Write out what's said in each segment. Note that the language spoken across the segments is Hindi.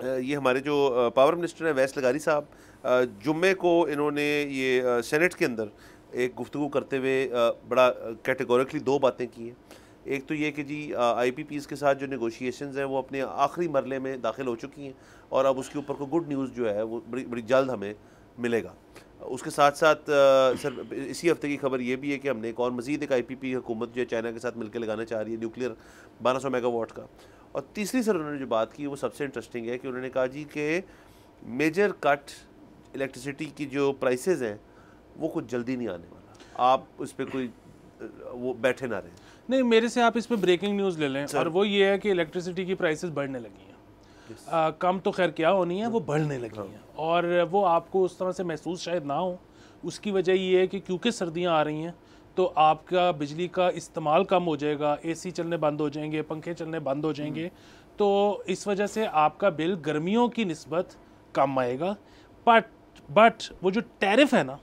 ये हमारे जो पावर मिनिस्टर हैं वैस लगारी साहब, जुम्मे को इन्होंने ये सेनेट के अंदर एक गुफ्तगू करते हुए बड़ा कैटेगोरिकली दो बातें की हैं। एक तो ये कि जी IPPs के साथ जो नेगोशिएशंस हैं वो अपने आखिरी मरले में दाखिल हो चुकी हैं और अब उसके ऊपर कोई गुड न्यूज़ जो है वो बड़ी बड़ी जल्द हमें मिलेगा। उसके साथ साथ सर इसी हफ्ते की खबर ये भी है कि हमने एक और मज़ीद एक IPP हुकूमत जो है चाइना के साथ मिलकर लगाना चाह रही है न्यूक्लियर 1200 मेगावाट का। और तीसरी सर उन्होंने जो बात की वो सबसे इंटरेस्टिंग है कि उन्होंने कहा जी कि मेजर कट इलेक्ट्रिसिटी की जो प्राइसेस हैं वो कुछ जल्दी नहीं आने वाला, आप उस पर कोई वो बैठे ना रहें। नहीं, मेरे से आप इस पे ब्रेकिंग न्यूज़ ले लें और वो ये है कि इलेक्ट्रिसिटी की प्राइसेस बढ़ने लगी हैं। कम तो खैर क्या होनी है, वो बढ़ने लगी हैं और वो आपको उस तरह से महसूस शायद ना हो। उसकी वजह ये है कि क्योंकि सर्दियाँ आ रही हैं तो आपका बिजली का इस्तेमाल कम हो जाएगा, AC चलने बंद हो जाएंगे, पंखे चलने बंद हो जाएंगे, तो इस वजह से आपका बिल गर्मियों की निस्बत कम आएगा। बट वो जो टैरिफ है ना,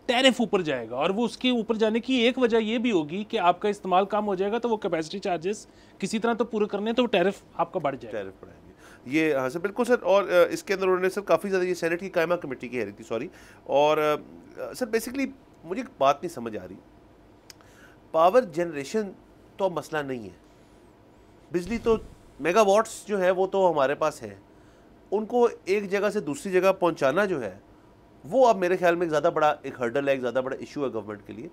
टैरिफ ऊपर जाएगा और वो उसके ऊपर जाने की एक वजह ये भी होगी कि आपका इस्तेमाल कम हो जाएगा तो वो कैपेसिटी चार्जेस किसी तरह तो पूरे करने तो वो टैरिफ आपका बढ़ जाएगा। टैरिफ बढ़ाएंगे ये, हाँ सर बिल्कुल सर। और इसके अंदर उन्होंने सर काफ़ी ज़्यादा ये सेनेट की कायमा कमेटी की है थी, सॉरी। और सर बेसिकली मुझे एक बात नहीं समझ आ रही, पावर जनरेशन तो मसला नहीं है, बिजली तो मेगावाट्स जो है वो तो हमारे पास है, उनको एक जगह से दूसरी जगह पहुंचाना जो है वो अब मेरे ख्याल में एक ज़्यादा बड़ा एक हर्डल है, एक ज़्यादा बड़ा इशू है गवर्नमेंट के लिए।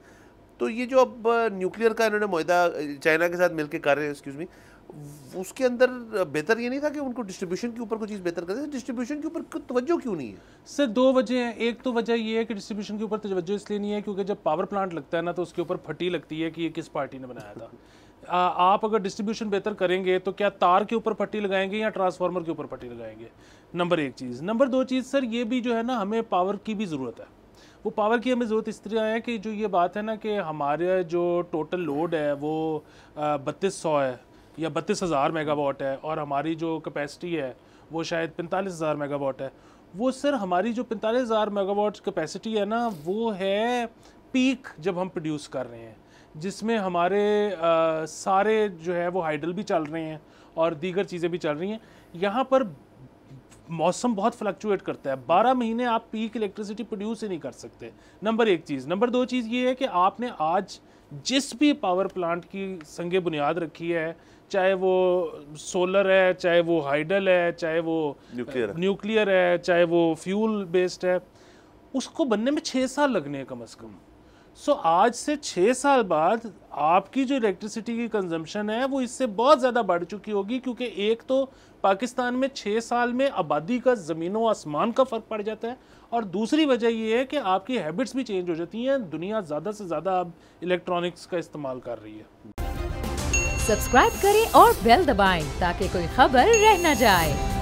तो ये जो अब न्यूक्लियर का इन्होंने मुआहदा चाइना के साथ मिलकर कर रहे हैं, एक्सक्यूज़ मी, उसके अंदर बेहतर ये नहीं था कि उनको डिस्ट्रीब्यूशन के ऊपर कोई चीज़ बेहतर करते? डिस्ट्रीब्यूशन के ऊपर तवज्जो क्यों नहीं है? सर दो वजह हैं। एक तो वजह ये है कि डिस्ट्रीब्यूशन के ऊपर तवज्जो इसलिए नहीं है क्योंकि जब पावर प्लांट लगता है ना तो उसके ऊपर फटी लगती है कि ये किस पार्टी ने बनाया था। आप अगर डिस्ट्रीब्यूशन बेहतर करेंगे तो क्या तार के ऊपर पट्टी लगाएंगे या ट्रांसफार्मर के ऊपर पट्टी लगाएंगे? नंबर एक चीज़। नंबर दो चीज़ सर ये भी जो है ना, हमें पावर की भी ज़रूरत है। वो पावर की हमें ज़रूरत इस तरह है कि जो ये बात है ना कि हमारे जो टोटल लोड है वो 3200 है या 32,000 मेगावाट है और हमारी जो कैपेसिटी है वो शायद 45,000 मेगावाट है। वो सर हमारी जो 45,000 मेगावाट कैपेसिटी है ना वो है पीक जब हम प्रोड्यूस कर रहे हैं, जिसमें हमारे सारे जो है वो हाइडल भी चल रहे हैं और दीगर चीज़ें भी चल रही हैं। यहाँ पर मौसम बहुत फ्लक्चुएट करता है, 12 महीने आप पीक इलेक्ट्रिसिटी प्रोड्यूस ही नहीं कर सकते। नंबर एक चीज़। नंबर दो चीज़ ये है कि आपने आज जिस भी पावर प्लांट की संगे बुनियाद रखी है, चाहे वो सोलर है, चाहे वो हाइडल है, चाहे वो न्यूक्लियर है, चाहे वो फ्यूल बेस्ड है, उसको बनने में 6 साल लगने हैं कम से कम। सो आज से 6 साल बाद आपकी जो इलेक्ट्रिसिटी की कंजम्पशन है वो इससे बहुत ज़्यादा बढ़ चुकी होगी, क्योंकि एक तो पाकिस्तान में 6 साल में आबादी का ज़मीनों आसमान का फ़र्क पड़ जाता है और दूसरी वजह ये है कि आपकी हैबिट्स भी चेंज हो जाती हैं। दुनिया ज़्यादा से ज़्यादा अब इलेक्ट्रॉनिक्स का इस्तेमाल कर रही है। सब्सक्राइब करें और बेल दबाएं ताकि कोई खबर रह न जाए।